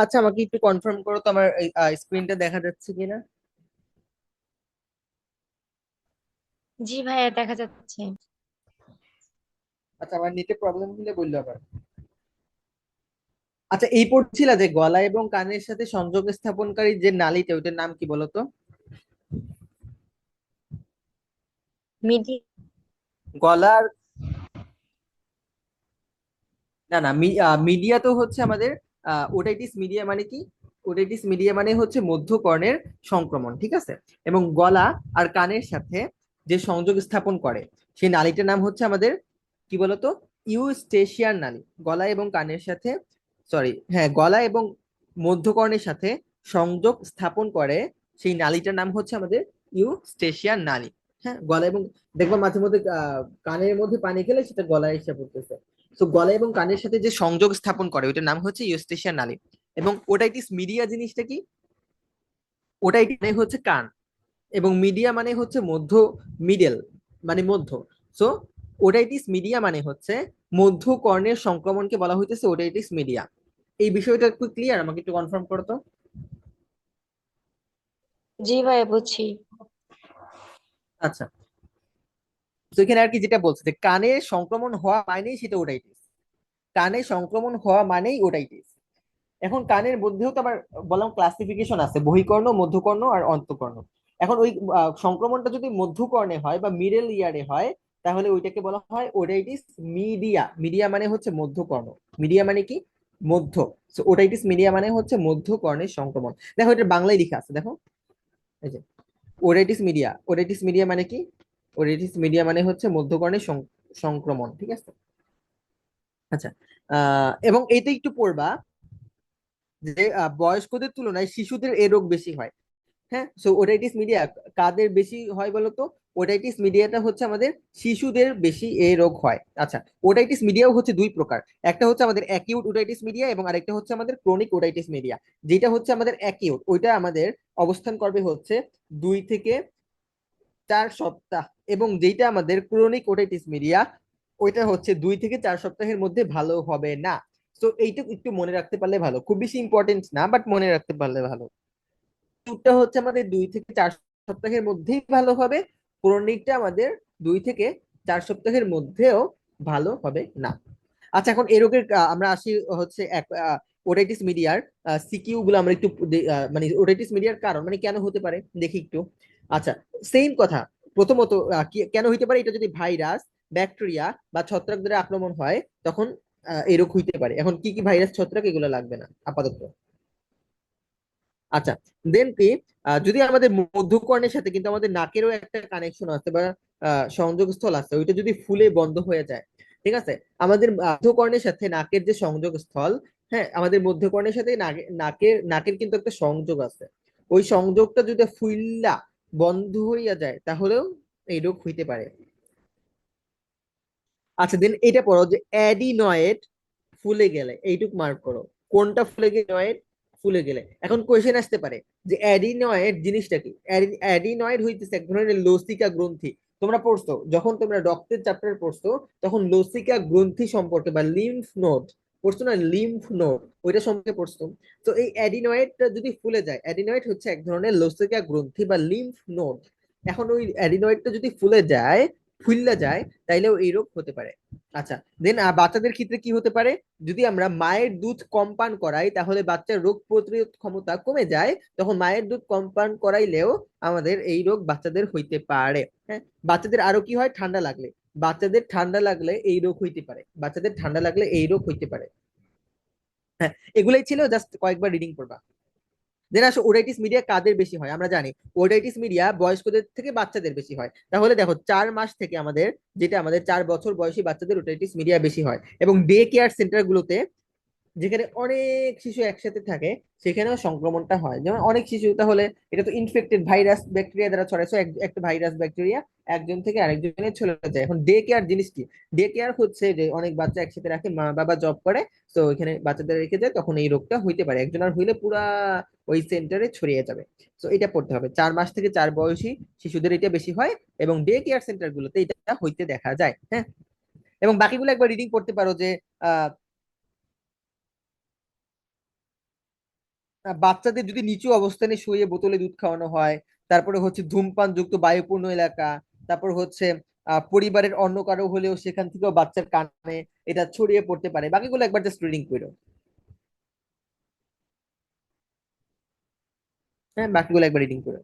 আচ্ছা, আমাকে একটু কনফার্ম করো তো আমার স্ক্রিনটা দেখা যাচ্ছে কিনা। জি ভাইয়া, দেখা যাচ্ছে। আচ্ছা, আমার নেটে প্রবলেম হলে বললো আবার। আচ্ছা, এই পড়ছিল যে গলা এবং কানের সাথে সংযোগ স্থাপনকারী যে নালীটা, ওইটার নাম কি বলো তো? মিডি গলার, না না, মিডিয়া তো হচ্ছে আমাদের ওটাইটিস মিডিয়া মানে কি? ওটাইটিস মিডিয়া মানে হচ্ছে মধ্যকর্ণের সংক্রমণ, ঠিক আছে? এবং গলা আর কানের সাথে যে সংযোগ স্থাপন করে সেই নালীটার নাম হচ্ছে আমাদের কি বলতো? ইউস্টেশিয়ান নালী। গলা এবং কানের সাথে, সরি হ্যাঁ, গলা এবং মধ্যকর্ণের সাথে সংযোগ স্থাপন করে সেই নালীটার নাম হচ্ছে আমাদের ইউস্টেশিয়ান নালী। হ্যাঁ, গলা এবং, দেখবো মাঝে মধ্যে কানের মধ্যে পানি খেলে সেটা গলায় এসে পড়তেছে। তো গলা এবং কানের সাথে যে সংযোগ স্থাপন করে ওইটার নাম হচ্ছে ইউস্টেশিয়ান নালী। এবং ওটাইটিস মিডিয়া জিনিসটা কি? ওটাইটিস মানে হচ্ছে কান, এবং মিডিয়া মানে হচ্ছে মধ্য, মিডল মানে মধ্য। সো ওটাইটিস মিডিয়া মানে হচ্ছে মধ্য কর্ণের সংক্রমণকে বলা হইতেছে ওটাইটিস মিডিয়া। এই বিষয়টা একটু ক্লিয়ার? আমাকে একটু কনফার্ম করো তো। জি ভাইয়া, বুঝছি। আচ্ছা, তো এখানে আর কি যেটা বলছে যে কানে সংক্রমণ হওয়া মানেই সেটা ওটাইটিস। কানে সংক্রমণ হওয়া মানেই ওটাইটিস। এখন কানের মধ্যেও তো আবার বললাম ক্লাসিফিকেশন আছে, বহিকর্ণ, মধ্যকর্ণ আর অন্তকর্ণ। এখন ওই সংক্রমণটা যদি মধ্যকর্ণে হয় বা মিডল ইয়ারে হয়, তাহলে ওইটাকে বলা হয় ওটাইটিস মিডিয়া। মিডিয়া মানে হচ্ছে মধ্যকর্ণ। মিডিয়া মানে কি? মধ্য। So, ওটাইটিস মিডিয়া মানে হচ্ছে মধ্যকর্ণের সংক্রমণ। দেখো, এটা বাংলায় লেখা আছে, দেখো এই যে ওটাইটিস মিডিয়া। ওটাইটিস মিডিয়া মানে কি? ওটাইটিস মিডিয়া মানে হচ্ছে মধ্যকর্ণের সংক্রমণ, ঠিক আছে? আচ্ছা, এবং এইটা একটু পড়বা যে বয়স্কদের তুলনায় শিশুদের এই রোগ বেশি হয়। হ্যাঁ, সো ওটাইটিস মিডিয়া কাদের বেশি হয় বলতো? ওটাইটিস মিডিয়াটা হচ্ছে আমাদের শিশুদের বেশি এই রোগ হয়। আচ্ছা, ওটাইটিস মিডিয়াও হচ্ছে দুই প্রকার। একটা হচ্ছে আমাদের অ্যাকিউট ওটাইটিস মিডিয়া এবং আরেকটা হচ্ছে আমাদের ক্রনিক ওটাইটিস মিডিয়া। যেটা হচ্ছে আমাদের অ্যাকিউট, ওইটা আমাদের অবস্থান করবে হচ্ছে 2 থেকে 4 সপ্তাহ। এবং যেটা আমাদের ক্রনিক ওটাইটিস মিডিয়া, ওইটা হচ্ছে 2 থেকে 4 সপ্তাহের মধ্যে ভালো হবে না। তো এইটা একটু মনে রাখতে পারলে ভালো, খুব বেশি ইম্পর্টেন্ট না, বাট মনে রাখতে পারলে ভালো। ট্যুরটা হচ্ছে আমাদের 2 থেকে 4 সপ্তাহের মধ্যেই ভালো হবে। ক্রনিকটা আমাদের 2 থেকে 4 সপ্তাহের মধ্যেও ভালো হবে না। আচ্ছা, এখন এই রোগের আমরা আসি হচ্ছে ওটাইটিস মিডিয়ার সিকিউ গুলো আমরা একটু মানে ওটাইটিস মিডিয়ার কারণ মানে কেন হতে পারে দেখি একটু। আচ্ছা, সেম কথা। প্রথমত কেন হইতে পারে? এটা যদি ভাইরাস, ব্যাকটেরিয়া বা ছত্রাক দ্বারা আক্রমণ হয়, তখন এই রোগ হইতে পারে। এখন কি কি ভাইরাস, ছত্রাক এগুলো লাগবে না আপাতত। আচ্ছা, দেন কি, যদি আমাদের মধ্যকর্ণের সাথে কিন্তু আমাদের নাকেরও একটা কানেকশন আছে বা সংযোগস্থল আছে, ওইটা যদি ফুলে বন্ধ হয়ে যায়, ঠিক আছে? আমাদের মধ্যকর্ণের সাথে নাকের যে সংযোগস্থল, হ্যাঁ, আমাদের মধ্যকর্ণের সাথে নাকের নাকের কিন্তু একটা সংযোগ আছে। ওই সংযোগটা যদি ফুইল্লা বন্ধ হইয়া যায়, তাহলেও এই রোগ হইতে পারে। আচ্ছা, দেন এটা পড়ো যে অ্যাডিনয়েড ফুলে গেলে, এইটুক মার্ক করো। কোনটা ফুলে গেলে? ফুলে গেলে। এখন কোয়েশ্চেন আসতে পারে যে অ্যাডিনয়েড জিনিসটা কি? অ্যাডিনয়েড হইতেছে এক ধরনের লসিকা গ্রন্থি। তোমরা পড়ছো, যখন তোমরা রক্তের চ্যাপ্টার পড়ছো, তখন লসিকা গ্রন্থি সম্পর্কে বা লিম্ফ নোড পড়ছো না? লিম্ফ নোড, ওইটা সম্পর্কে পড়ছো। তো এই অ্যাডিনয়েডটা যদি ফুলে যায়, অ্যাডিনয়েড হচ্ছে এক ধরনের লসিকা গ্রন্থি বা লিম্ফ নোড। এখন ওই অ্যাডিনয়েডটা যদি ফুলে যায়, ফুললা যায়, তাইলেও এই রোগ হতে পারে। আচ্ছা, দেন বাচ্চাদের ক্ষেত্রে কি হতে পারে? যদি আমরা মায়ের দুধ কম পান করাই, তাহলে বাচ্চার রোগ প্রতিরোধ ক্ষমতা কমে যায়। তখন মায়ের দুধ কম পান করাইলেও আমাদের এই রোগ বাচ্চাদের হইতে পারে। হ্যাঁ, বাচ্চাদের আরো কি হয়? ঠান্ডা লাগলে, বাচ্চাদের ঠান্ডা লাগলে এই রোগ হইতে পারে। বাচ্চাদের ঠান্ডা লাগলে এই রোগ হইতে পারে। হ্যাঁ, এগুলাই ছিল, জাস্ট কয়েকবার রিডিং করবা। দেন আসো, ওরাইটিস মিডিয়া কাদের বেশি হয়? আমরা জানি ওরাইটিস মিডিয়া বয়স্কদের থেকে বাচ্চাদের বেশি হয়। তাহলে দেখো, 4 মাস থেকে আমাদের, যেটা আমাদের 4 বছর বয়সী বাচ্চাদের ওরাইটিস মিডিয়া বেশি হয়। এবং ডে কেয়ার সেন্টার গুলোতে, যেখানে অনেক শিশু একসাথে থাকে, সেখানেও সংক্রমণটা হয়। যেমন অনেক শিশু, তাহলে এটা তো ইনফেক্টেড ভাইরাস ব্যাকটেরিয়া দ্বারা ছড়ায়। So, একটা ভাইরাস ব্যাকটেরিয়া একজন থেকে আরেকজনে চলে যায়। এখন ডে কেয়ার জিনিস কি? ডে কেয়ার হচ্ছে যে অনেক বাচ্চা একসাথে রাখে, মা বাবা জব করে, তো এখানে বাচ্চাদের রেখে যায়, তখন এই রোগটা হইতে পারে। একজন আর হইলে পুরা ওই সেন্টারে ছড়িয়ে যাবে। তো এটা পড়তে হবে, 4 মাস থেকে 4 বয়সী শিশুদের এটা বেশি হয়। এবং ডে কেয়ার সেন্টার গুলোতে এটা হইতে দেখা যায়। হ্যাঁ, এবং বাকিগুলো একবার রিডিং করতে পারো যে বাচ্চাদের যদি নিচু অবস্থানে শুয়ে বোতলে দুধ খাওয়ানো হয়, তারপরে হচ্ছে ধূমপান যুক্ত বায়ুপূর্ণ এলাকা, তারপর হচ্ছে পরিবারের অন্য কারো হলেও সেখান থেকেও বাচ্চার কানে এটা ছড়িয়ে পড়তে পারে। বাকিগুলো একবার জাস্ট রিডিং করো। হ্যাঁ, বাকিগুলো একবার রিডিং করো।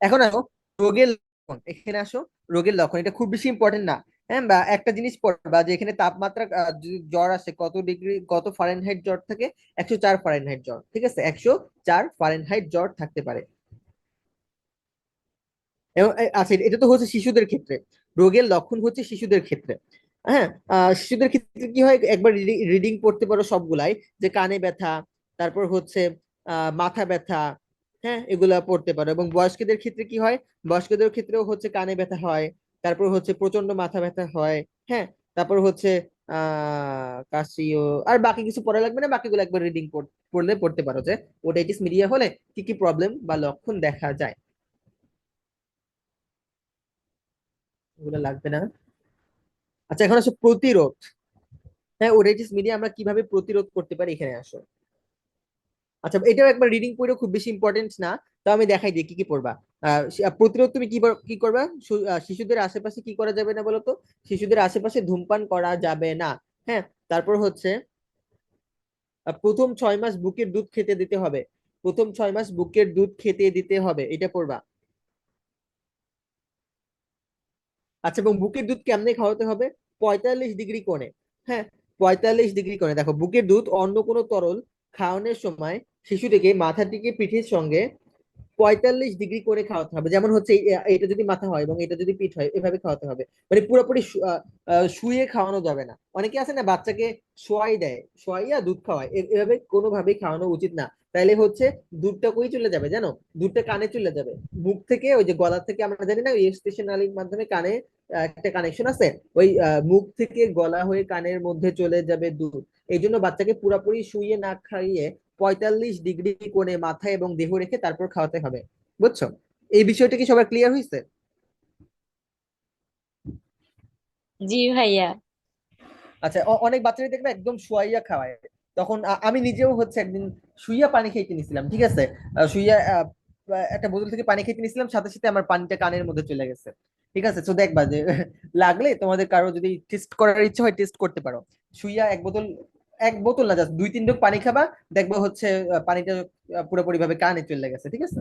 এখন আসো রোগের লক্ষণ, এখানে আসো। রোগের লক্ষণ এটা খুব বেশি ইম্পর্টেন্ট না। হ্যাঁ, বা একটা জিনিস পড়বা যে এখানে তাপমাত্রা যদি জ্বর আসে কত ডিগ্রি, কত ফারেনহাইট জ্বর থাকে। 104 ফারেনহাইট জ্বর, ঠিক আছে, 104 ফারেনহাইট জ্বর থাকতে পারে। এবং আচ্ছা, এটা তো হচ্ছে শিশুদের ক্ষেত্রে। রোগের লক্ষণ হচ্ছে শিশুদের ক্ষেত্রে। হ্যাঁ, শিশুদের ক্ষেত্রে কি হয়, একবার রিডিং পড়তে পারো সবগুলাই, যে কানে ব্যথা, তারপর হচ্ছে মাথা ব্যথা। হ্যাঁ, এগুলা পড়তে পারো। এবং বয়স্কদের ক্ষেত্রে কি হয়, বয়স্কদের ক্ষেত্রেও হচ্ছে কানে ব্যথা হয়, তারপর হচ্ছে প্রচন্ড মাথা ব্যথা হয়। হ্যাঁ, তারপর হচ্ছে কাশিও। আর বাকি কিছু পড়া লাগবে না, বাকিগুলো একবার রিডিং পড়লে পড়তে পারো যে ওটাইটিস মিডিয়া হলে কি কি প্রবলেম বা লক্ষণ দেখা যায়। এগুলো লাগবে না। আচ্ছা, এখন আসো প্রতিরোধ। হ্যাঁ, ওটাইটিস মিডিয়া আমরা কিভাবে প্রতিরোধ করতে পারি, এখানে আসো। আচ্ছা, এটাও একবার রিডিং পড়েও খুব বেশি ইম্পর্টেন্ট না। তো আমি দেখাই দিই কি কি পড়বা। প্রতিরোধ তুমি কি করবা, শিশুদের আশেপাশে কি করা যাবে না বলো তো। শিশুদের আশেপাশে ধূমপান করা যাবে না। হ্যাঁ, তারপর হচ্ছে প্রথম 6 মাস বুকের দুধ খেতে দিতে হবে। প্রথম 6 মাস বুকের দুধ খেতে দিতে হবে, এটা পড়বা। আচ্ছা, এবং বুকের দুধ কেমনে খাওয়াতে হবে, 45 ডিগ্রি কোণে। হ্যাঁ, 45 ডিগ্রি কোণে। দেখো, বুকের দুধ অন্য কোনো তরল খাওয়ানোর সময় শিশুটিকে মাথাটিকে পিঠের সঙ্গে 45 ডিগ্রি করে খাওয়াতে হবে। যেমন হচ্ছে এটা যদি মাথা হয় এবং এটা যদি পিঠ হয়, এভাবে খাওয়াতে হবে। মানে পুরোপুরি শুয়ে খাওয়ানো যাবে না। অনেকে আছে না বাচ্চাকে শোয়াই দেয়, শোয়াইয়া দুধ খাওয়ায়, এভাবে কোনোভাবেই খাওয়ানো উচিত না। তাইলে হচ্ছে দুধটা কই চলে যাবে জানো, দুধটা কানে চলে যাবে। মুখ থেকে, ওই যে গলা থেকে, আমরা জানি না স্টেশন নালীর মাধ্যমে কানে একটা কানেকশন আছে, ওই মুখ থেকে গলা হয়ে কানের মধ্যে চলে যাবে দুধ। এই জন্য বাচ্চাকে পুরোপুরি শুইয়ে না খাইয়ে 45 ডিগ্রি কোণে মাথা এবং দেহ রেখে তারপর খাওয়াতে হবে। বুঝছো? এই বিষয়টা কি সবার ক্লিয়ার হয়েছে? জি ভাইয়া। আচ্ছা, অনেক বাচ্চারা দেখবে একদম শুয়াইয়া খাওয়ায়। তখন আমি নিজেও হচ্ছে একদিন শুইয়া পানি খাইতে নিছিলাম, ঠিক আছে। শুইয়া একটা বোতল থেকে পানি খাইতে নিছিলাম, সাথে সাথে আমার পানিটা কানের মধ্যে চলে গেছে। ঠিক আছে, তো দেখবা যে লাগলে তোমাদের কারো যদি টেস্ট করার ইচ্ছা হয় টেস্ট করতে পারো। শুইয়া এক বোতল না, জাস্ট 2-3 ঢোক পানি খাবা, দেখবা হচ্ছে পানিটা পুরোপুরি ভাবে কানে চলে গেছে, ঠিক আছে।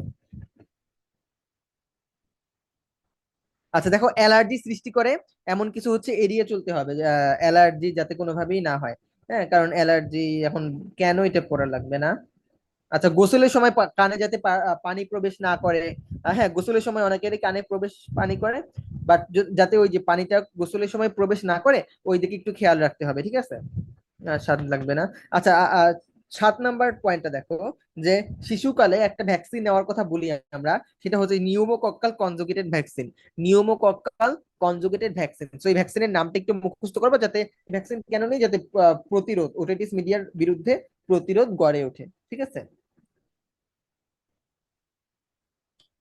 আচ্ছা, দেখো, অ্যালার্জি সৃষ্টি করে এমন কিছু হচ্ছে এড়িয়ে চলতে হবে, অ্যালার্জি যাতে কোনোভাবেই না হয়। হ্যাঁ, কারণ অ্যালার্জি এখন কেন এটা পড়া লাগবে না। আচ্ছা, গোসলের সময় কানে যাতে পানি প্রবেশ না করে। হ্যাঁ, গোসলের সময় অনেকেরই কানে প্রবেশ পানি করে, বাট যাতে ওই যে পানিটা গোসলের সময় প্রবেশ না করে, ওই দিকে একটু খেয়াল রাখতে হবে, ঠিক আছে। স্বাদ লাগবে না। আচ্ছা, 7 নাম্বার পয়েন্টটা দেখো, যে শিশুকালে একটা ভ্যাকসিন নেওয়ার কথা বলি আমরা, সেটা হচ্ছে pneumococcal conjugated vaccine. Pneumococcal conjugated vaccine, তো এই ভ্যাকসিনের নামটা একটু মুখস্থ করবো, যাতে ভ্যাকসিন কেন নেই, যাতে প্রতিরোধ, ওটিটিস মিডিয়ার বিরুদ্ধে প্রতিরোধ গড়ে ওঠে, ঠিক আছে।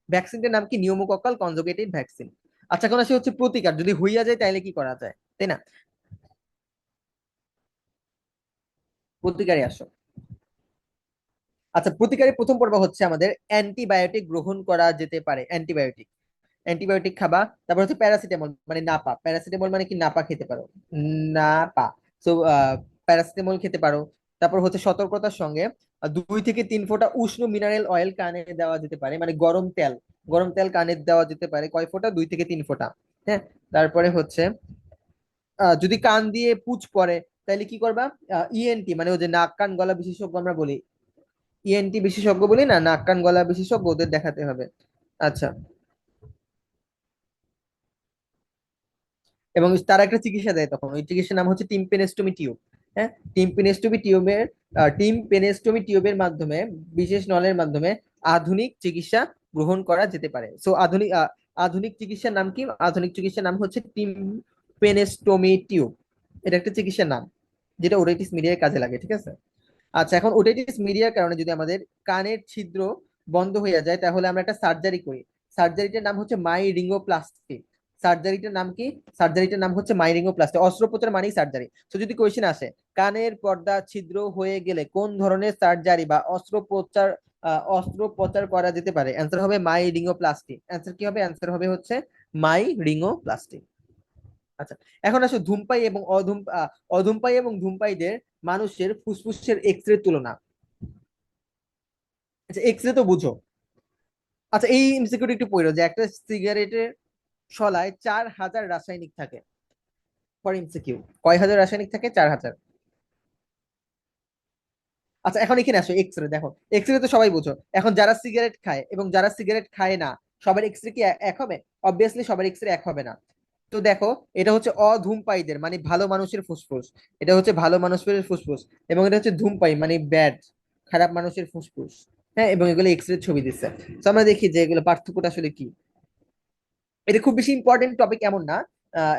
ভ্যাকসিনটার নাম কি, নিউমোকক্কাল কনজুগেটেড ভ্যাকসিন। আচ্ছা, এখন আসে হচ্ছে প্রতিকার, যদি হইয়া যায় তাহলে কি করা যায়, তাই না। প্রতিকারে আসো। আচ্ছা, প্রতিকারের প্রথম পর্ব হচ্ছে আমাদের অ্যান্টিবায়োটিক গ্রহণ করা যেতে পারে। অ্যান্টিবায়োটিক, অ্যান্টিবায়োটিক খাবা। তারপর হচ্ছে প্যারাসিটামল, মানে নাপা। প্যারাসিটামল মানে কি, নাপা খেতে পারো। নাপা। সো প্যারাসিটামল খেতে পারো। তারপর হচ্ছে সতর্কতার সঙ্গে 2 থেকে 3 ফোঁটা উষ্ণ মিনারেল অয়েল কানে দেওয়া যেতে পারে, মানে গরম তেল। গরম তেল কানে দেওয়া যেতে পারে, কয় ফোঁটা, 2 থেকে 3 ফোঁটা। হ্যাঁ, তারপরে হচ্ছে যদি কান দিয়ে পুঁজ পড়ে, তাহলে কি করবা, ইএনটি, মানে ওই যে নাক কান গলা বিশেষজ্ঞ আমরা বলি, ইএনটি বিশেষজ্ঞ বলি না, নাক কান গলা বিশেষজ্ঞ, ওদের দেখাতে হবে। আচ্ছা, এবং তারা একটা চিকিৎসা দেয় তখন, ওই চিকিৎসার নাম হচ্ছে টিম্পেনেস্টমি টিউব। হ্যাঁ, টিম্পেনেস্টমি টিউবের মাধ্যমে, বিশেষ নলের মাধ্যমে আধুনিক চিকিৎসা গ্রহণ করা যেতে পারে। সো আধুনিক চিকিৎসার নাম কি, আধুনিক চিকিৎসার নাম হচ্ছে টিম্পেনেস্টমি টিউব। এটা একটা চিকিৎসার নাম, যেটা ওটাইটিস মিডিয়ায় কাজে লাগে, ঠিক আছে। আচ্ছা, এখন ওটাইটিস মিডিয়ার কারণে যদি আমাদের কানের ছিদ্র বন্ধ হয়ে যায়, তাহলে আমরা একটা সার্জারি করি। সার্জারিটার নাম হচ্ছে মাই রিঙ্গোপ্লাস্টি। সার্জারিটার নাম কি? সার্জারিটার নাম হচ্ছে মাইরিঙ্গোপ্লাস্টি। অস্ত্রোপচার মানেই সার্জারি। তো যদি কোয়েশ্চেন আসে কানের পর্দা ছিদ্র হয়ে গেলে কোন ধরনের সার্জারি বা অস্ত্রোপচার করা যেতে পারে, অ্যান্সার হবে মাইরিঙ্গোপ্লাস্টি। অ্যান্সার কি হবে? অ্যান্সার হবে হচ্ছে মাইরিঙ্গোপ্লাস্টি। আচ্ছা, এখন আসো ধূমপায়ী এবং অধূমপায়ী এবং ধূমপায়ীদের মানুষের ফুসফুসের এক্স রে তুলনা। আচ্ছা, এক্স রে তো বুঝো। আচ্ছা, এই এমসিকিউটা একটু পড়ো যে একটা সিগারেটের শলায় 4,000 রাসায়নিক থাকে। ফর এমসিকিউ, কয় হাজার রাসায়নিক থাকে? 4,000। আচ্ছা, এখন এখানে আসো এক্স রে দেখো। এক্স রে তো সবাই বুঝো। এখন যারা সিগারেট খায় এবং যারা সিগারেট খায় না, সবার এক্স রে কি এক হবে? অবভিয়াসলি সবার এক্স রে এক হবে না। তো দেখো, এটা হচ্ছে অধূমপায়ীদের মানে ভালো মানুষের ফুসফুস। এটা হচ্ছে ভালো মানুষের ফুসফুস। এবং এটা হচ্ছে ধূমপায়ী মানে ব্যাড, খারাপ মানুষের ফুসফুস। হ্যাঁ, এবং এগুলো এক্স রে ছবি দিচ্ছে। তো আমরা দেখি যে এগুলো পার্থক্যটা আসলে কি। এটা খুব বেশি ইম্পর্টেন্ট টপিক এমন না,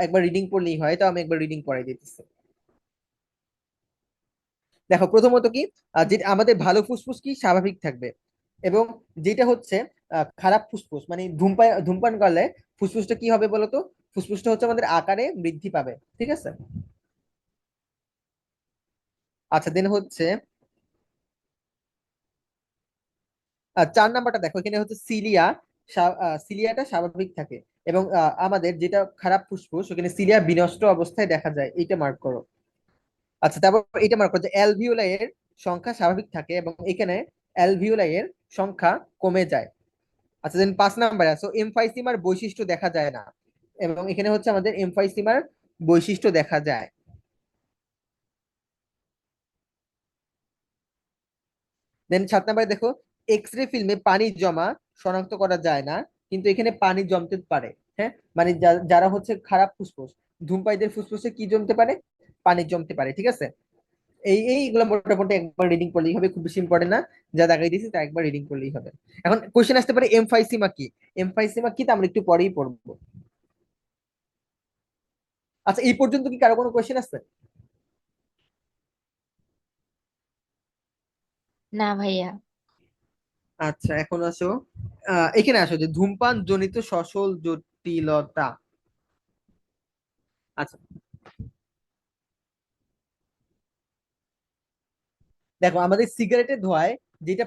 একবার রিডিং পড়লেই হয়। তো আমি একবার রিডিং পড়াই দিতেছি। দেখো, প্রথমত কি, যেটা আমাদের ভালো ফুসফুস কি স্বাভাবিক থাকবে, এবং যেটা হচ্ছে খারাপ ফুসফুস মানে ধূমপান করলে ফুসফুসটা কি হবে বলতো? ফুসফুসটা হচ্ছে আমাদের আকারে বৃদ্ধি পাবে, ঠিক আছে? আচ্ছা, দেন হচ্ছে 4 নাম্বারটা দেখো। এখানে হচ্ছে সিলিয়াটা স্বাভাবিক থাকে, এবং আমাদের যেটা খারাপ ফুসফুস ওখানে সিলিয়া বিনষ্ট অবস্থায় দেখা যায়, এইটা মার্ক করো। আচ্ছা, তারপর এটা মার্ক করো যে অ্যালভিওলাই এর সংখ্যা স্বাভাবিক থাকে এবং এখানে অ্যালভিওলাই এর সংখ্যা কমে যায়। আচ্ছা, দেন 5 নাম্বার আছে এমফাইসিমার বৈশিষ্ট্য দেখা যায় না, এবং এখানে হচ্ছে আমাদের এমফাইসিমার বৈশিষ্ট্য দেখা যায়। দেন 7 নাম্বারে দেখো, এক্স রে ফিল্মে পানি জমা শনাক্ত করা যায় না, কিন্তু এখানে পানি জমতে পারে। হ্যাঁ, মানে যারা হচ্ছে খারাপ ফুসফুস, ধূমপায়ীদের ফুসফুসে কি জমতে পারে? পানি জমতে পারে, ঠিক আছে? এইগুলো মোটামুটি একবার রিডিং করলেই হবে, খুব বেশি ইম্পর্টেন্ট না। যা দেখাই দিয়েছি তা একবার রিডিং করলেই হবে। এখন কোশ্চেন আসতে পারে এমফাইসিমা কি? এমফাইসিমা কি তা আমরা একটু পরেই পড়বো। আচ্ছা, এই পর্যন্ত কি কারো কোনো কোশ্চেন আছে? না ভাইয়া। আচ্ছা, এখন আসো এখানে আসো যে ধূমপান জনিত শ্বসন জটিলতা। আচ্ছা, দেখো আমাদের সিগারেটের ধোঁয়ায় যেটা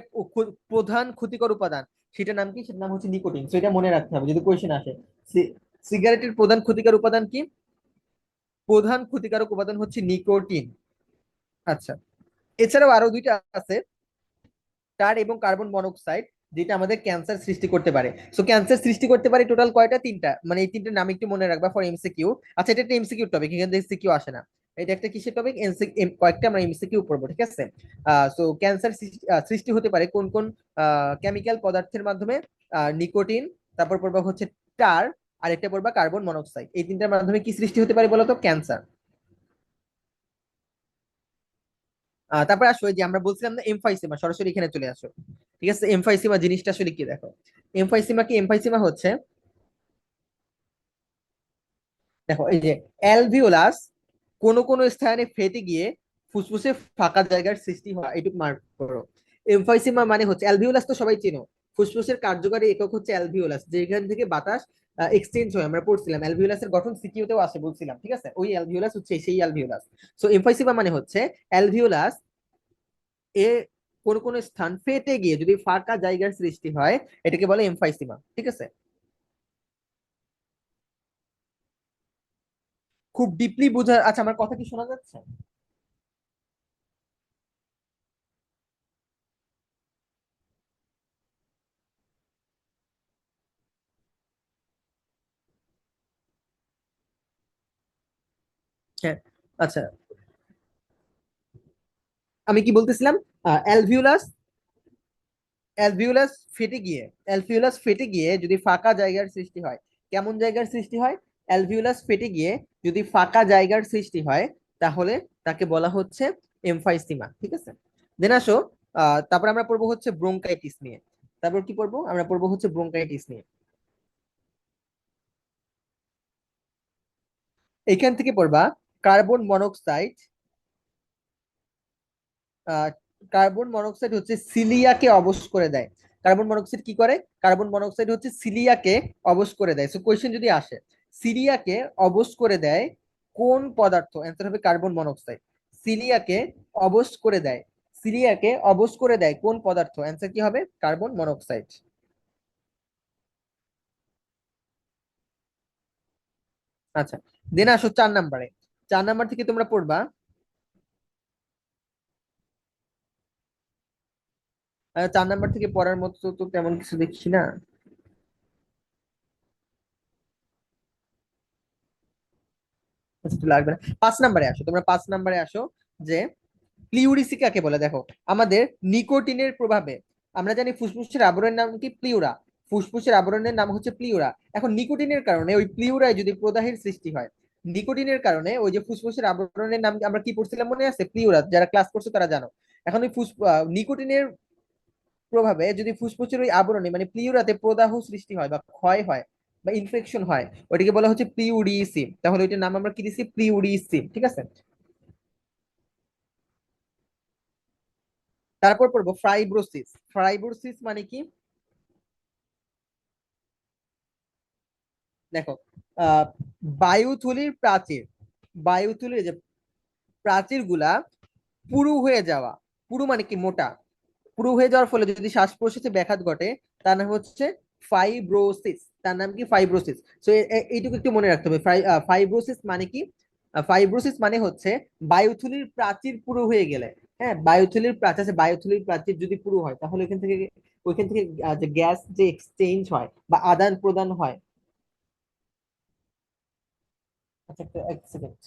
প্রধান ক্ষতিকর উপাদান, সেটার নাম কি? সেটার নাম হচ্ছে নিকোটিন। তো এটা মনে রাখতে হবে যদি কোয়েশ্চেন আসে। সিগারেটের প্রধান ক্ষতিকর উপাদান কি? প্রধান ক্ষতিকারক উপাদান হচ্ছে নিকোটিন। আচ্ছা, এছাড়াও আরো দুইটা আছে, টার এবং কার্বন মনোক্সাইড, যেটা আমাদের ক্যান্সার সৃষ্টি করতে পারে। সো ক্যান্সার সৃষ্টি করতে পারে টোটাল কয়টা? 3টা। মানে এই 3টার নাম একটু মনে রাখবা ফর এমসিকিউ। আচ্ছা, এটা একটা এমসিকিউ টপিক, এখান থেকে সিকিউ আসে না। এটা একটা কিসের টপিক? কয়েকটা আমরা এমসিকিউ পড়বো, ঠিক আছে? সো ক্যান্সার সৃষ্টি হতে পারে কোন কোন কেমিক্যাল পদার্থের মাধ্যমে? নিকোটিন, তারপর পড়বা হচ্ছে টার, আর একটা পড়বা কার্বন মনোক্সাইড। এই 3টার মাধ্যমে কি সৃষ্টি হতে পারে বলতো? ক্যান্সার। তারপর আসো এই যে আমরা বলছিলাম না এমফাইসিমা, সরাসরি এখানে চলে আসো। ঠিক আছে, এমফাইসিমা জিনিসটা আসলে কি দেখো। এমফাইসিমা হচ্ছে, দেখো এই যে অ্যালভিওলাস কোন কোন স্থানে ফেটে গিয়ে ফুসফুসে ফাঁকা জায়গার সৃষ্টি হয়, এটুকু মার্ক করো। এমফাইসিমা মানে হচ্ছে, অ্যালভিওলাস তো সবাই চেনো। ফুসফুসের কার্যকারী একক হচ্ছে অ্যালভিওলাস, যেখান থেকে বাতাস এক্সচেঞ্জ হয়। আমরা পড়ছিলাম অ্যালভিওলাসের গঠন সিকিউতেও আসে বলছিলাম, ঠিক আছে? ওই অ্যালভিওলাস হচ্ছে সেই অ্যালভিওলাস। সো এমফাইসিমা মানে হচ্ছে অ্যালভিওলাস এ কোন কোন স্থান ফেটে গিয়ে যদি ফাঁকা জায়গার সৃষ্টি হয়, এটাকে বলে এমফাইসিমা, ঠিক আছে? খুব ডিপলি বোঝা। আচ্ছা, আমার কথা কি শোনা যাচ্ছে? হ্যাঁ। আচ্ছা, আমি কি বলতেছিলাম? অ্যালভিউলাস অ্যালভিউলাস ফেটে গিয়ে অ্যালভিউলাস ফেটে গিয়ে যদি ফাঁকা জায়গার সৃষ্টি হয়, কেমন জায়গার সৃষ্টি হয়? অ্যালভিউলাস ফেটে গিয়ে যদি ফাঁকা জায়গার সৃষ্টি হয়, তাহলে তাকে বলা হচ্ছে এমফাইসিমা, ঠিক আছে? দেন আসো, তারপর আমরা পড়বো হচ্ছে ব্রোঙ্কাইটিস নিয়ে। তারপর কি পড়বো? আমরা পড়বো হচ্ছে ব্রোঙ্কাইটিস নিয়ে। এইখান থেকে পড়বা কার্বন মনোক্সাইড। আহ কার্বন মনোক্সাইড হচ্ছে সিলিয়াকে অবশ করে দেয়। কার্বন মনোক্সাইড কি করে? কার্বন মনোক্সাইড হচ্ছে সিলিয়াকে অবশ করে দেয়। সো কোয়েশ্চেন যদি আসে সিলিয়াকে অবশ করে দেয় কোন পদার্থ? অ্যান্সার হবে কার্বন মনোক্সাইড। সিলিয়াকে অবশ করে দেয়, সিলিয়াকে অবশ করে দেয় কোন পদার্থ? অ্যান্সার কি হবে? Carbon monoxide. আচ্ছা, দেন আসো 4 নম্বরে। 4 নম্বর থেকে তোমরা পড়বা 4 নম্বর থেকে পড়ার মতো তো তেমন কিছু দেখছি না। আচ্ছা, তো লাগবে না। 5 নম্বরে আসো, তোমরা 5 নম্বরে আসো যে প্লিউরিসি কাকে বলে। দেখো, আমাদের নিকোটিনের প্রভাবে, আমরা জানি ফুসফুসের আবরণের নাম কি? প্লিউরা। ফুসফুসের আবরণের নাম হচ্ছে প্লিউরা। এখন নিকোটিনের কারণে ওই প্লিউরায় যদি প্রদাহের সৃষ্টি হয়, নিকোটিনের কারণে ওই যে ফুসফুসের আবরণের নাম আমরা কি পড়ছিলাম মনে আছে? প্লিউরা। যারা ক্লাস করছো তারা জানো। এখন ওই নিকোটিনের প্রভাবে যদি ফুসফুসের ওই আবরণে মানে প্লিউরাতে প্রদাহ সৃষ্টি হয় বা ক্ষয় হয় বা ইনফেকশন হয়, ওইটাকে বলা হচ্ছে প্লিউরিসিম। তাহলে ওইটার নাম আমরা কি দিছি? প্লিউরিসিম। ঠিক আছে। তারপর পড়বো ফাইব্রোসিস। ফাইব্রোসিস মানে কি? দেখো, আহ বায়ুথলির প্রাচীর, বায়ুথলির যে প্রাচীর গুলা পুরু হয়ে যাওয়া। পুরু মানে কি? মোটা। পুরু হয়ে যাওয়ার ফলে যদি শ্বাস প্রশ্বাসে ব্যাঘাত ঘটে, তার নাম হচ্ছে ফাইব্রোসিস। তার নাম কি? ফাইব্রোসিস। তো এইটুকু একটু মনে রাখতে হবে। ফাইব্রোসিস মানে কি? ফাইব্রোসিস মানে হচ্ছে বায়ুথলির প্রাচীর পুরু হয়ে গেলে। হ্যাঁ, বায়ুথলির প্রাচীর আছে, বায়ুথলির প্রাচীর যদি পুরু হয় তাহলে ওইখান থেকে যে গ্যাস যে এক্সচেঞ্জ হয় বা আদান প্রদান হয়। আচ্ছা, এক সেকেন্ড।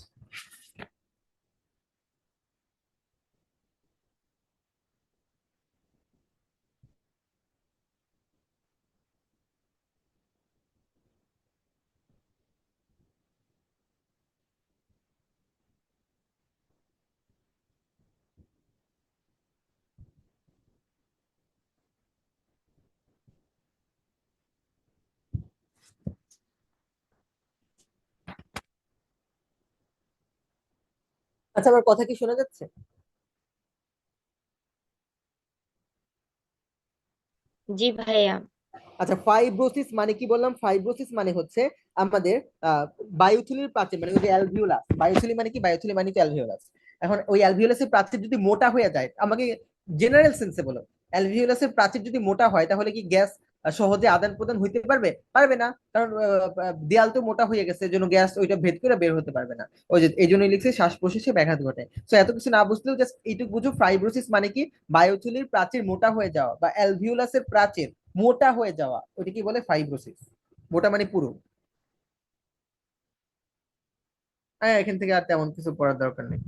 আচ্ছা, আমার কথা কি শোনা যাচ্ছে? জি ভাইয়া। আচ্ছা, ফাইব্রোসিস মানে কি বললাম? ফাইব্রোসিস মানে হচ্ছে আমাদের আহ বায়ুথলির প্রাচীর মানে ওই যে অ্যালভিওলাস। বায়ুথলি মানে কি? বায়ুথলি মানে তো অ্যালভিওলাস। এখন ওই অ্যালভিওলাসের প্রাচীর যদি মোটা হয়ে যায়, আমাকে জেনারেল সেন্সে বলো, অ্যালভিওলাসের প্রাচীর যদি মোটা হয় তাহলে কি গ্যাস সহজে আদান প্রদান হইতে পারবে? পারবে না, কারণ দেয়াল তো মোটা হয়ে গেছে, এই জন্য গ্যাস ওইটা ভেদ করে বের হতে পারবে না। ওই যে এই জন্যই লিখছে শ্বাস প্রশ্বাসে ব্যাঘাত ঘটে। তো এত কিছু না বুঝলেও জাস্ট এইটুকু বুঝো, ফাইব্রোসিস মানে কি? বায়ুথলির প্রাচীর মোটা হয়ে যাওয়া বা অ্যালভিওলাসের প্রাচীর মোটা হয়ে যাওয়া, ওটা কি বলে? ফাইব্রোসিস। মোটা মানে পুরো। হ্যাঁ, এখান থেকে আর তেমন কিছু পড়ার দরকার নেই।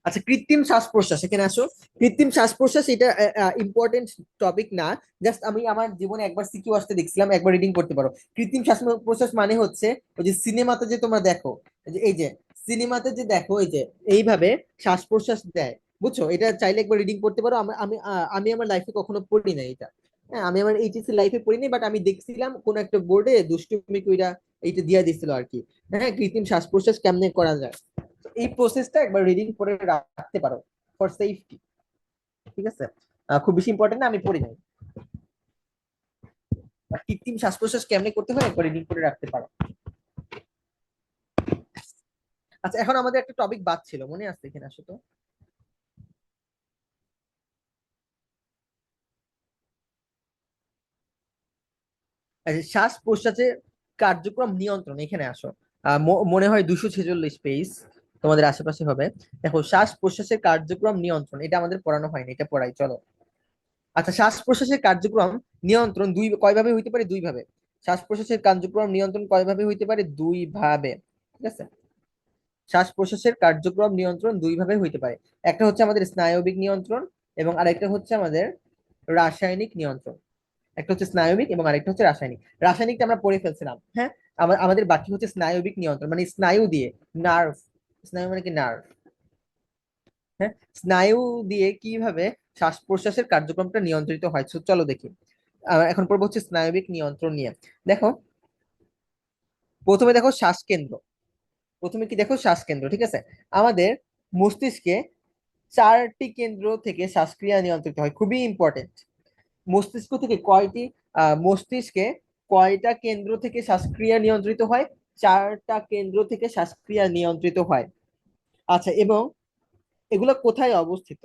আচ্ছা, কৃত্রিম শ্বাস প্রশ্বাস, এখানে আসো। কৃত্রিম শ্বাস প্রশ্বাস এটা ইম্পর্টেন্ট টপিক না। জাস্ট আমি আমার জীবনে একবার সিকিউ আসতে দেখছিলাম, একবার রিডিং করতে পারো। কৃত্রিম শ্বাস প্রশ্বাস মানে হচ্ছে ওই যে সিনেমাতে যে তোমরা দেখো, এই যে সিনেমাতে যে দেখো, এই যে এইভাবে শ্বাস প্রশ্বাস দেয়, বুঝছো? এটা চাইলে একবার রিডিং করতে পারো। আমি আমার লাইফে কখনো পড়ি না এটা। হ্যাঁ, আমি আমার এইচএসসি লাইফে পড়িনি, বাট আমি দেখছিলাম কোন একটা বোর্ডে দুষ্টুমি কইরা এইটা দিয়া দিছিল আর কি। হ্যাঁ, কৃত্রিম শ্বাস প্রশ্বাস কেমনে করা যায়, এই প্রসেসটা একবার রিডিং করে রাখতে পারো ফর সেফটি। ঠিক আছে। খুব বেশি ইম্পর্টেন্ট না, আমি পড়ি নাই। আর কৃত্রিম শ্বাস প্রশ্বাস কেমনে করতে হয় একবার রিডিং করে রাখতে পারো। আচ্ছা, এখন আমাদের একটা টপিক বাদ ছিল, মনে আছে? এখানে আসো তো। আচ্ছা, শ্বাস প্রশ্বাসের কার্যক্রম নিয়ন্ত্রণ, এখানে আসো। মনে হয় 246 পেজ তোমাদের আশেপাশে হবে। দেখো, শ্বাস প্রশ্বাসের কার্যক্রম নিয়ন্ত্রণ, এটা আমাদের পড়ানো হয়নি, এটা পড়াই চলো। আচ্ছা, শ্বাস প্রশ্বাসের কার্যক্রম নিয়ন্ত্রণ কয় ভাবে হইতে পারে? 2 ভাবে। শ্বাস প্রশ্বাসের কার্যক্রম নিয়ন্ত্রণ কয় ভাবে হইতে পারে? 2 ভাবে। ঠিক আছে। শ্বাস প্রশ্বাসের কার্যক্রম নিয়ন্ত্রণ 2 ভাবে হইতে পারে। একটা হচ্ছে আমাদের স্নায়বিক নিয়ন্ত্রণ, এবং আরেকটা হচ্ছে আমাদের রাসায়নিক নিয়ন্ত্রণ। একটা হচ্ছে স্নায়বিক এবং আরেকটা হচ্ছে রাসায়নিক। রাসায়নিকটা আমরা পড়ে ফেলছিলাম। হ্যাঁ, আমাদের বাকি হচ্ছে স্নায়বিক নিয়ন্ত্রণ, মানে স্নায়ু দিয়ে, নার্ভ। স্নায়ু মানে কি? নার্ভ। হ্যাঁ, স্নায়ু দিয়ে কিভাবে শ্বাস প্রশ্বাসের কার্যক্রমটা নিয়ন্ত্রিত হয়, So, চলো দেখি। এখন পড়বো হচ্ছে স্নায়বিক নিয়ন্ত্রণ নিয়ে। দেখো, প্রথমে দেখো শ্বাসকেন্দ্র। প্রথমে কি দেখো? শ্বাসকেন্দ্র। ঠিক আছে। আমাদের মস্তিষ্কে 4টি কেন্দ্র থেকে শ্বাসক্রিয়া নিয়ন্ত্রিত হয়, খুবই ইম্পর্টেন্ট। মস্তিষ্ক থেকে কয়টি মস্তিষ্কে কয়টা কেন্দ্র থেকে শ্বাসক্রিয়া নিয়ন্ত্রিত হয়? 4টা কেন্দ্র থেকে শ্বাসক্রিয়া নিয়ন্ত্রিত হয়। আচ্ছা, এবং এগুলো কোথায় অবস্থিত?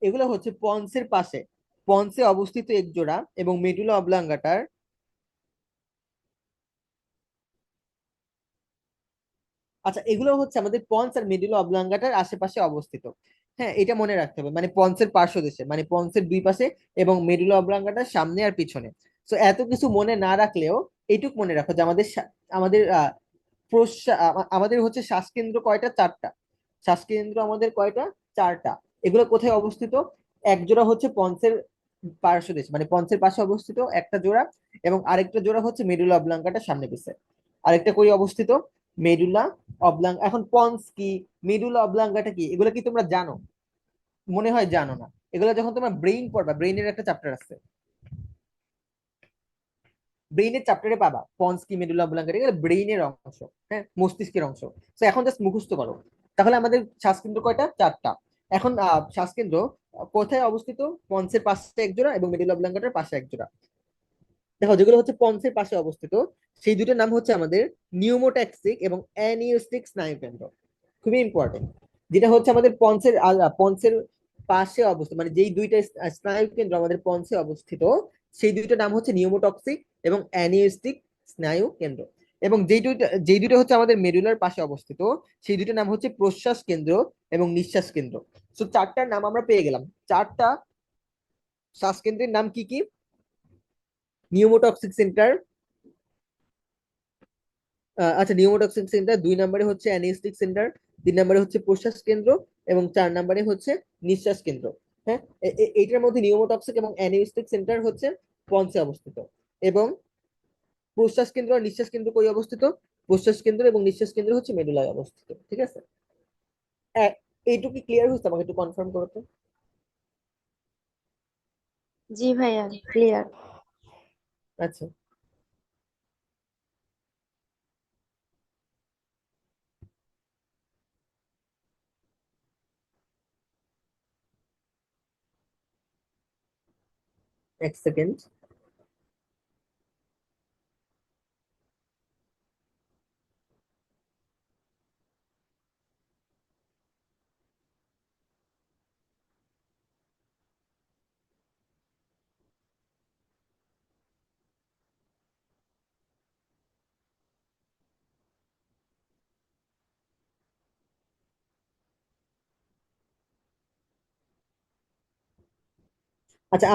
এগুলো হচ্ছে পন্সের পাশে, পন্সে অবস্থিত এক জোড়া এবং মেডুলা অবলাঙ্গাটার, আচ্ছা এগুলো হচ্ছে আমাদের পন্স আর মেডুলা অবলাঙ্গাটার আশেপাশে অবস্থিত। হ্যাঁ, এটা মনে রাখতে হবে, মানে পন্সের পার্শ্বদেশে, মানে পন্সের দুই পাশে এবং মেডুলা অবলাঙ্গাটার সামনে আর পিছনে। তো এত কিছু মনে না রাখলেও এইটুক মনে রাখো যে আমাদের আমাদের হচ্ছে শ্বাসকেন্দ্র কয়টা? 4টা। শ্বাসকেন্দ্র আমাদের কয়টা? 4টা। এগুলো কোথায় অবস্থিত? এক জোড়া হচ্ছে পন্সের পার্শ্বদেশে, মানে পন্সের পাশে অবস্থিত একটা জোড়া, এবং আরেকটা জোড়া হচ্ছে মেডুলা অবলাঙ্গাটার সামনে পিছে। আরেকটা কই অবস্থিত? মেডুলা এখন পন্স কি, মেডুলা অবলাঙ্গাটা কি, এগুলো কি তোমরা জানো? মনে হয় জানো না। এগুলো যখন তোমরা ব্রেইন পড়বা, ব্রেইনের একটা চ্যাপ্টার আছে, ব্রেইনের চ্যাপ্টারে পাবা পন্স কি মেডুলা অবলাঙ্গাটা, এগুলো ব্রেইনের অংশ, হ্যাঁ, মস্তিষ্কের অংশ। তো এখন জাস্ট মুখস্থ করো। তাহলে আমাদের শ্বাসকেন্দ্র কয়টা? 4টা। এখন শ্বাসকেন্দ্র কোথায় অবস্থিত? পন্সের পাশে এক জোড়া এবং মেডুলা অবলাঙ্গাটার পাশে এক জোড়া। দেখো, যেগুলো হচ্ছে পন্সের পাশে অবস্থিত, সেই দুটোর নাম হচ্ছে আমাদের নিউমোট্যাক্সিক এবং অ্যানিউস্টিক স্নায়ুকেন্দ্র। খুবই ইম্পর্টেন্ট। যেটা হচ্ছে আমাদের পন্সের পাশে অবস্থিত, মানে যেই দুইটা স্নায়ু কেন্দ্র আমাদের পন্সে অবস্থিত, সেই দুইটার নাম হচ্ছে নিউমোটক্সিক এবং অ্যানিউস্টিক স্নায়ু কেন্দ্র। এবং যেই দুইটা হচ্ছে আমাদের মেডুলার পাশে অবস্থিত, সেই দুইটার নাম হচ্ছে প্রশ্বাস কেন্দ্র এবং নিঃশ্বাস কেন্দ্র। তো 4টার নাম আমরা পেয়ে গেলাম। 4টা শ্বাসকেন্দ্রের নাম কি কি? নিউমোটক্সিক সেন্টার, আচ্ছা নিউমোটক্সিক সেন্টার, 2 নম্বরে হচ্ছে অ্যানিস্টিক সেন্টার, 3 নম্বরে হচ্ছে প্রশ্বাস কেন্দ্র, এবং 4 নম্বরে হচ্ছে নিঃশ্বাস কেন্দ্র। হ্যাঁ, এইটার মধ্যে নিউমোটক্সিক এবং অ্যানিস্টিক সেন্টার হচ্ছে পঞ্চে অবস্থিত, এবং প্রশ্বাস কেন্দ্র আর নিঃশ্বাস কেন্দ্র কই অবস্থিত? প্রশ্বাস কেন্দ্র এবং নিঃশ্বাস কেন্দ্র হচ্ছে মেডুলায় অবস্থিত। ঠিক আছে, এইটুকু ক্লিয়ার হচ্ছে? আমাকে একটু কনফার্ম করো তো। জি ভাইয়া, ক্লিয়ার। আচ্ছা, এক সেকেন্ড। আচ্ছা,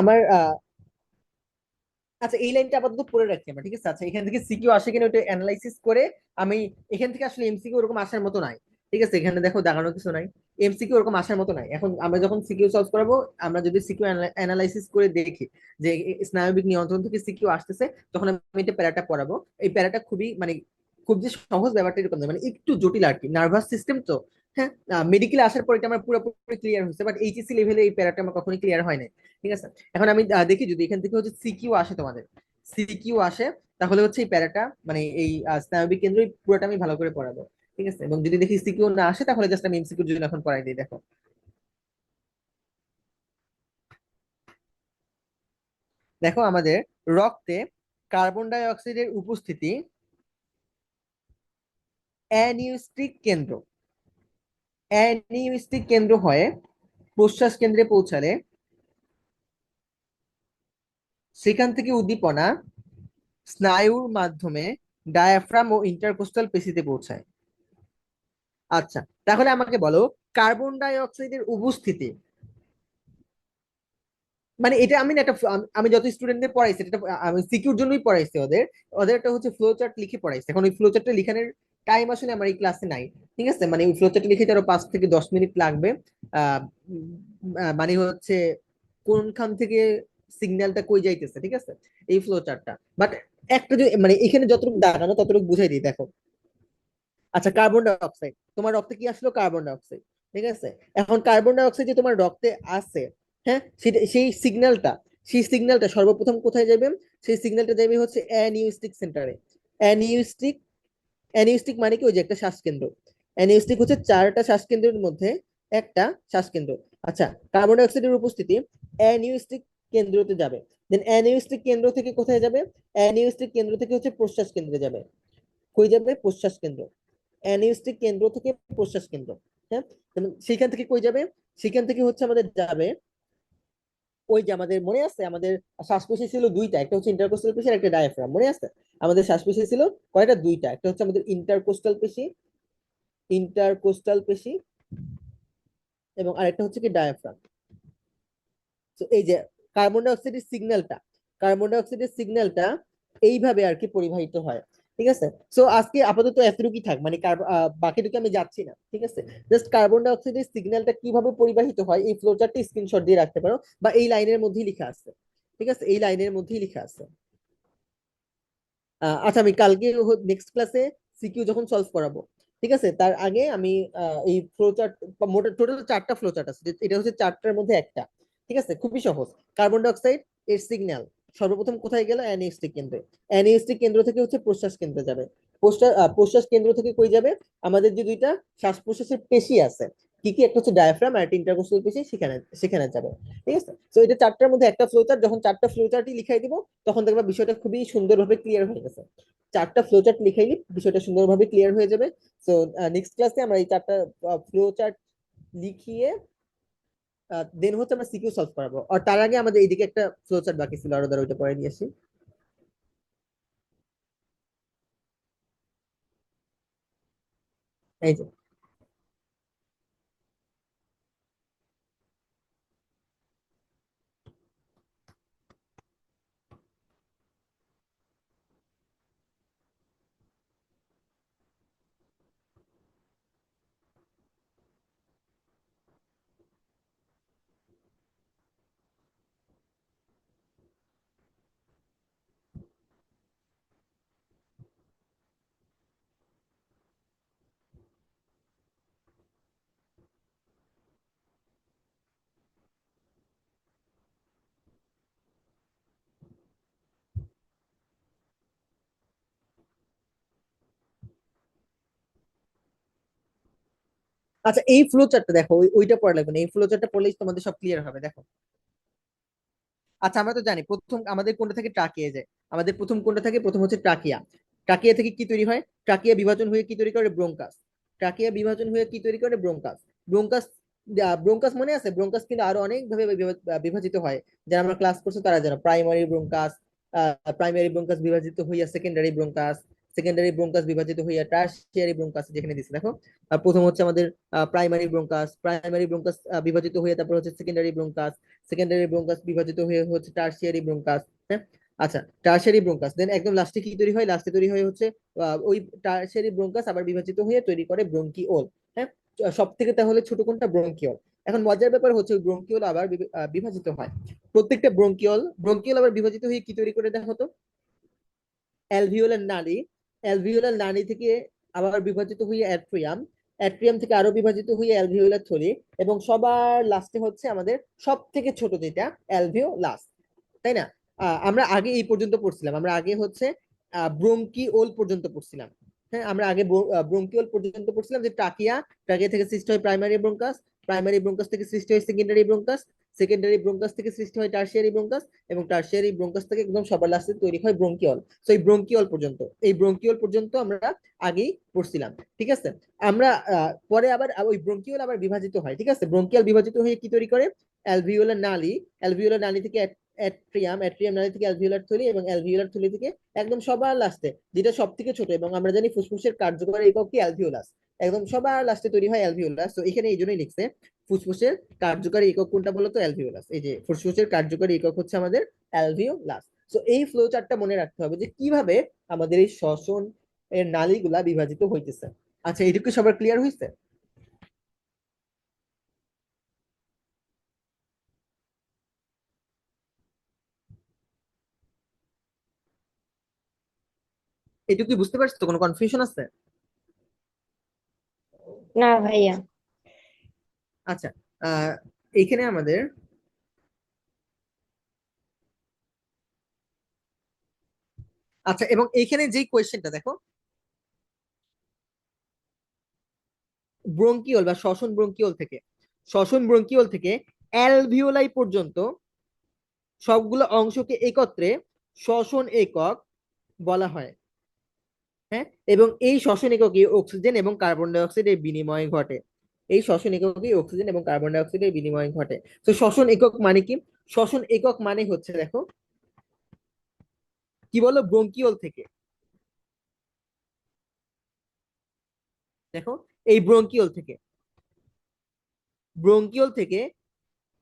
আচ্ছা এই লাইনটা আপাতত পড়ে রাখছি আমরা, ঠিক আছে? আচ্ছা, এখান থেকে সিকিউ আসে কিনা ওটা অ্যানালাইসিস করে আমি, এখান থেকে আসলে এমসিকিউ ওরকম আসার মতো নাই। ঠিক আছে, এখানে দেখো দাগানো কিছু নাই, এমসিকিউ ওরকম আসার মতো নাই। এখন আমরা যখন সিকিউ সলভ করাবো, আমরা যদি সিকিউ অ্যানালাইসিস করে দেখি যে স্নায়বিক নিয়ন্ত্রণ থেকে সিকিউ আসতেছে, তখন আমি এটা প্যারাটা পড়াবো। এই প্যারাটা খুবই মানে খুব যে সহজ ব্যাপারটা এরকম না, মানে একটু জটিল আর কি, নার্ভাস সিস্টেম তো। হ্যাঁ, মেডিকেলে আসার পর এটা আমার পুরোপুরি ক্লিয়ার হয়েছে, বাট এইচএসসি লেভেলে এই প্যারাটা আমার কখনোই ক্লিয়ার হয় না। ঠিক আছে, এখন আমি দেখি যদি এখান থেকে হচ্ছে সিকিউ আসে, তোমাদের সিকিউ আসে, তাহলে হচ্ছে এই প্যারাটা, মানে এই স্নায়বিক কেন্দ্র এই পুরোটা আমি ভালো করে পড়াবো। ঠিক আছে, এবং যদি দেখি সিকিউ না আসে, তাহলে জাস্ট আমি এমসিকিউর জন্য এখন পড়াই দিই। দেখো, দেখো আমাদের রক্তে কার্বন ডাই অক্সাইডের উপস্থিতি অ্যানিউস্টিক কেন্দ্র, অ্যানিউস্টিক কেন্দ্র হয়ে প্রশ্বাস কেন্দ্রে পৌঁছালে সেখান থেকে উদ্দীপনা স্নায়ুর মাধ্যমে ডায়াফ্রাম ও ইন্টারকোস্টাল পেশিতে পৌঁছায়। আচ্ছা, তাহলে আমাকে বলো, কার্বন ডাই অক্সাইডের উপস্থিতি, মানে এটা আমি না একটা আমি যত স্টুডেন্টদের পড়াইছি, এটা আমি সিকিউর জন্যই পড়াইছি ওদের। ওদের একটা হচ্ছে ফ্লো চার্ট লিখে পড়াইছে, এখন ওই ফ্লো চার্টটা লিখানোর টাইম আসলে আমার এই ক্লাসে নাই। ঠিক আছে, মানে ওই ফ্লো চার্ট লিখে আরো 5 থেকে 10 মিনিট লাগবে। আহ মানে হচ্ছে কোনখান থেকে সিগন্যালটা কই যাইতেছে, ঠিক আছে, এই ফ্লো চার্টটা। বাট একটা যে মানে এখানে যতটুকু দাঁড়ানো ততটুকু বুঝাই দিই, দেখো। আচ্ছা, কার্বন ডাই অক্সাইড, তোমার রক্তে কি আসলো? Carbon die oxide. ঠিক আছে, এখন কার্বন ডাই অক্সাইড যে তোমার রক্তে আছে, হ্যাঁ, সেটা সেই সিগন্যালটা সর্বপ্রথম কোথায় যাবে? সেই সিগন্যালটা যাবে হচ্ছে অ্যানিউস্টিক সেন্টারে। অ্যানিউস্টিক অ্যানিউস্টিক মানে কি? ওই যে একটা শ্বাসকেন্দ্র। অ্যানিউস্টিক হচ্ছে 4টা শ্বাসকেন্দ্রের মধ্যে একটা শ্বাসকেন্দ্র। আচ্ছা, কার্বন ডাই অক্সাইডের উপস্থিতি অ্যানিউস্টিক কেন্দ্রতে যাবে। দেন অ্যানিউরিস্টিক কেন্দ্র থেকে কোথায় যাবে? অ্যানিউরিস্টিক কেন্দ্র থেকে হচ্ছে প্রশ্বাস কেন্দ্রে যাবে। কই যাবে? প্রশ্বাস কেন্দ্র। অ্যানিউরিস্টিক কেন্দ্র থেকে প্রশ্বাস কেন্দ্র। হ্যাঁ, সেখান থেকে কই যাবে? সেখান থেকে হচ্ছে আমাদের যাবে ওই যে আমাদের মনে আছে আমাদের শ্বাস পেশি ছিল দুইটা, একটা হচ্ছে ইন্টারকোস্টাল পেশি আর একটা ডায়াফ্রাম, মনে আছে? আমাদের শ্বাস পেশি ছিল কয়টা? দুইটা, একটা হচ্ছে আমাদের ইন্টারকোস্টাল পেশি, ইন্টারকোস্টাল পেশি, এবং আরেকটা হচ্ছে কি ডায়াফ্রাম। তো এই যে কার্বন ডাই অক্সাইডের সিগন্যালটা, কার্বন ডাই অক্সাইডের সিগন্যালটা এইভাবে আর কি পরিবাহিত হয়। ঠিক আছে, সো আজকে আপাতত এতটুকুই থাক, মানে বাকিটুকু আমি যাচ্ছি না। ঠিক আছে, জাস্ট কার্বন ডাই অক্সাইডের সিগন্যালটা কিভাবে পরিবাহিত হয় এই ফ্লোচার্টটা স্ক্রিনশট দিয়ে রাখতে পারো, বা এই লাইনের মধ্যেই লেখা আছে। ঠিক আছে, এই লাইনের মধ্যেই লেখা আছে। আচ্ছা, আমি কালকে নেক্সট ক্লাসে সিকিউ যখন সলভ করাবো, ঠিক আছে, তার আগে আমি এই ফ্লোচার্ট, মোট টোটাল 4টা ফ্লোচার্ট আছে, এটা হচ্ছে 4টার মধ্যে একটা। ঠিক আছে, খুবই সহজ। কার্বন ডাই অক্সাইড এর সিগন্যাল সর্বপ্রথম কোথায় গেল? অ্যানিউরিস্টিক কেন্দ্রে। অ্যানিউরিস্টিক কেন্দ্র থেকে হচ্ছে প্রশ্বাস কেন্দ্রে যাবে। প্রশ্বাস কেন্দ্র থেকে কই যাবে? আমাদের যে দুইটা শ্বাস প্রশ্বাসের পেশি আছে, কি কি, একটা হচ্ছে ডায়াফ্রাম আর একটা ইন্টারকোস্টাল পেশি, সেখানে সেখানে যাবে। ঠিক আছে, তো এটা 4টার মধ্যে একটা ফ্লোচার্ট, যখন 4টা ফ্লোচার্টই লিখাই দিব তখন দেখবা বিষয়টা খুবই সুন্দরভাবে ক্লিয়ার হয়ে গেছে। 4টা ফ্লোচার্ট লিখাইলি বিষয়টা সুন্দরভাবে ক্লিয়ার হয়ে যাবে। সো নেক্সট ক্লাসে আমরা এই 4টা ফ্লোচার্ট লিখিয়ে দেন হচ্ছে আমরা সিকিউ সলভ করাবো। আর তার আগে আমাদের এইদিকে একটা ফ্লোচার্ট বাকি ছিল, আরো ধরো ওইটা পরে নিয়ে আসি। এই যে, আচ্ছা, এই ফ্লোচার্টটা দেখো, ওইটা পড়া লাগবে না, এই ফ্লোচার্টটা পড়লেই তোমাদের সব ক্লিয়ার হবে, দেখো। আচ্ছা, আমরা তো জানি প্রথম আমাদের কোনটা থেকে ট্রাকিয়ে যায়। আমাদের প্রথম কোনটা থাকে? প্রথম হচ্ছে ট্রাকিয়া। ট্রাকিয়া থেকে কি তৈরি হয়? ট্রাকিয়া বিভাজন হয়ে কি তৈরি করে? ব্রোঙ্কাস। ট্রাকিয়া বিভাজন হয়ে কি তৈরি করে? ব্রোঙ্কাস। ব্রোঙ্কাস, ব্রোঙ্কাস মনে আছে? ব্রোঙ্কাস কিন্তু আরো অনেক ভাবে বিভাজিত হয়। যারা আমরা ক্লাস করছে তারা জানো, প্রাইমারি ব্রোঙ্কাস, প্রাইমারি ব্রোঙ্কাস বিভাজিত হইয়া সেকেন্ডারি ব্রোঙ্কাস, সেকেন্ডারি ব্রোঙ্কাস বিভাজিত হইয়া টারশিয়ারি ব্রোঙ্কাস, যেখানে দিচ্ছে দেখো। প্রথম হচ্ছে আমাদের প্রাইমারি ব্রোঙ্কাস, প্রাইমারি ব্রোঙ্কাস বিভাজিত হয়ে তারপর হচ্ছে সেকেন্ডারি ব্রোঙ্কাস, সেকেন্ডারি ব্রোঙ্কাস বিভাজিত হয়ে হচ্ছে টারশিয়ারি ব্রোঙ্কাস। হ্যাঁ, আচ্ছা, টারশিয়ারি ব্রোঙ্কাস, দেন একদম লাস্টে কি তৈরি হয়? লাস্টে তৈরি হয় হচ্ছে ওই টারশিয়ারি ব্রোঙ্কাস আবার বিভাজিত হয়ে তৈরি করে ব্রোঙ্কিওল। হ্যাঁ, সব থেকে তাহলে ছোট কোনটা? ব্রোঙ্কিওল। এখন মজার ব্যাপার হচ্ছে ওই ব্রোঙ্কিওল আবার বিভাজিত হয়। প্রত্যেকটা ব্রোঙ্কিওল ব্রোঙ্কিওল আবার বিভাজিত হয়ে কি তৈরি করে দেখো তো? অ্যালভিওলার নালী। অ্যালভিওলার নালী থেকে আবার বিভাজিত হয়ে অ্যাট্রিয়াম, অ্যাট্রিয়াম থেকে আরো বিভাজিত হয়ে অ্যালভিওলার থলি, এবং সবার লাস্টে হচ্ছে আমাদের সব থেকে ছোট যেটা, অ্যালভিওলাস। তাই না? আমরা আগে এই পর্যন্ত পড়ছিলাম, আমরা আগে হচ্ছে ব্রোঙ্কিওল পর্যন্ত পড়ছিলাম। হ্যাঁ, আমরা আগে ব্রোঙ্কিওল পর্যন্ত পড়ছিলাম, যে ট্রাকিয়া, ট্রাকিয়া থেকে সৃষ্টি হয় প্রাইমারি ব্রোঙ্কাস, প্রাইমারি ব্রোঙ্কাস থেকে সৃষ্টি হয় সেকেন্ডারি ব্রোঙ্কাস, সেকেন্ডারি ব্রোঙ্কাস থেকে সৃষ্টি হয় টারশিয়ারি ব্রোঙ্কাস, এবং টারশিয়ারি ব্রোঙ্কাস থেকে একদম সবার লাস্টে তৈরি হয় ব্রোঙ্কিওল। তো এই ব্রোঙ্কিওল পর্যন্ত, এই ব্রোঙ্কিওল পর্যন্ত আমরা আগেই পড়ছিলাম। ঠিক আছে, আমরা পরে আবার ওই ব্রোঙ্কিওল আবার বিভাজিত হয়। ঠিক আছে, ব্রোঙ্কিয়াল বিভাজিত হয়ে কি তৈরি করে? অ্যালভিওলার নালী, অ্যালভিওলার নালী থেকে অ্যাট্রিয়াম, অ্যাট্রিয়াম নালী থেকে অ্যালভিওলার থলি, এবং অ্যালভিওলার থলি থেকে একদম সবার লাস্টে যেটা সব থেকে ছোট, এবং আমরা জানি ফুসফুসের কার্যকরী একক কি? অ্যালভিওলাস। একদম সবার লাস্টে তৈরি হয় অ্যালভিওলাস। তো এখানে এই জন্যই লিখছে ফুসফুসের কার্যকরী একক কোনটা বলতো? অ্যালভিওলাস। এই যে ফুসফুসের কার্যকরী একক হচ্ছে আমাদের অ্যালভিওলাস। তো এই ফ্লো চার্টটা মনে রাখতে হবে যে কিভাবে আমাদের এই শ্বসন এর নালীগুলা বিভাজিত হইতেছে। আচ্ছা, এইটুকু সবার ক্লিয়ার হয়েছে? এইটুকু বুঝতে পারছো? কোনো কনফিউশন আছে? না ভাইয়া। আচ্ছা, আহ এইখানে আমাদের, আচ্ছা, এবং এইখানে যে কোয়েশ্চেনটা দেখো, ব্রঙ্কিওল বা শ্বসন ব্রঙ্কিওল থেকে, শ্বসন ব্রঙ্কিওল থেকে অ্যালভিওলাই পর্যন্ত, সবগুলো অংশকে একত্রে শ্বসন একক বলা হয়। হ্যাঁ, এবং এই শ্বসন এককে অক্সিজেন এবং কার্বন ডাই অক্সাইডের বিনিময় ঘটে। এই শ্বসন এককে অক্সিজেন এবং কার্বন ডাই অক্সাইডের বিনিময় ঘটে। তো শ্বসন একক মানে কি? শ্বসন একক মানে হচ্ছে, দেখো কি বলো, ব্রোঙ্কিওল থেকে। দেখো, এই ব্রোঙ্কিওল থেকে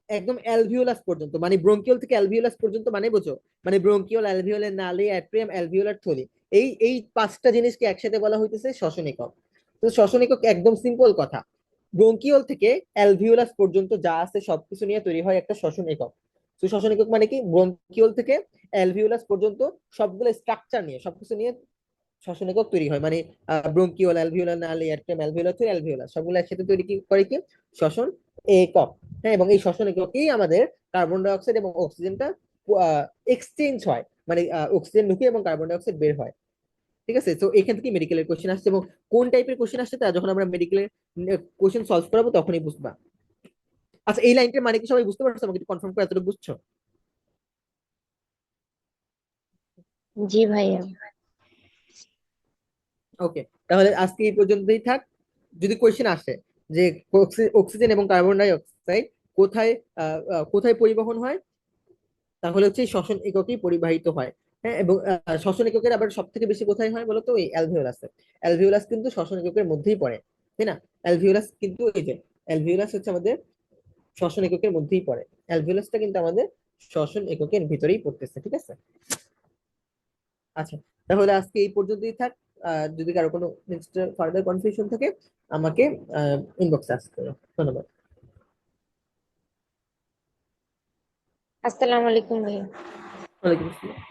একদম অ্যালভিওলাস পর্যন্ত, মানে ব্রোঙ্কিওল থেকে অ্যালভিওলাস পর্যন্ত, মানে বোঝো, মানে ব্রোঙ্কিওল, অ্যালভিওলের নালী, অ্যাট্রিয়াম, অ্যালভিওলার থলি, এই পাঁচটা জিনিসকে একসাথে বলা হইতেছে শ্বসন একক। তো শ্বসন একক একদম সিম্পল কথা, ব্রোঙ্কিওল থেকে অ্যালভিওলাস পর্যন্ত যা আছে সবকিছু নিয়ে তৈরি হয় একটা শ্বসন একক। তো শ্বসন একক মানে কি? ব্রোঙ্কিওল থেকে অ্যালভিওলাস পর্যন্ত সবগুলো স্ট্রাকচার নিয়ে, সবকিছু নিয়ে শ্বসন একক তৈরি হয়। মানে ব্রোঙ্কিওল, অ্যালভিওলার নালী, অ্যাট্রিয়াম, অ্যালভিওলার থলি, অ্যালভিওলাস সবগুলো একসাথে তৈরি করে কি? শ্বসন একক। হ্যাঁ, এবং এই শ্বসন এককেই আমাদের কার্বন ডাই অক্সাইড এবং অক্সিজেনটা এক্সচেঞ্জ হয়, মানে অক্সিজেন ঢুকে এবং কার্বন ডাই অক্সাইড বের হয়। ঠিক আছে, তো এখান থেকে মেডিকেলের কোশ্চেন আসছে, এবং কোন টাইপের কোশ্চেন আসছে তা যখন আমরা মেডিকেলের কোশ্চেন সলভ করাবো তখনই বুঝবা। আচ্ছা, এই লাইনটার মানে কি সবাই বুঝতে পারছো? আমাকে একটু কনফার্ম করে, এতটুকু বুঝছো? জি ভাইয়া। ওকে, তাহলে আজকে এই পর্যন্তই থাক। যদি কোশ্চেন আসে যে অক্সিজেন এবং কার্বন ডাই অক্সাইড কোথায় কোথায় পরিবহন হয়, তাহলে হচ্ছে এই শ্বসন এককেই পরিবাহিত হয়। হ্যাঁ, এবং শ্বসন এককের আবার সব থেকে বেশি কোথায় হয় বলতো? এই অ্যালভিওলাসে। অ্যালভিওলাস কিন্তু শ্বসন এককের মধ্যেই পড়ে, তাই না? অ্যালভিওলাস কিন্তু এই যে অ্যালভিওলাস হচ্ছে আমাদের শ্বসন এককের মধ্যেই পড়ে। অ্যালভিওলাসটা কিন্তু আমাদের শ্বসন এককের ভিতরেই পড়তেছে। ঠিক আছে, আচ্ছা, তাহলে আজকে এই পর্যন্তই থাক। যদি কারো কোনো নেক্সট ফার্দার কনফিউশন থাকে আমাকে ইনবক্সে আস্ক করো। ধন্যবাদ। আসসালামু আলাইকুম ভাইয়া। ওয়ালাইকুম আসসালাম।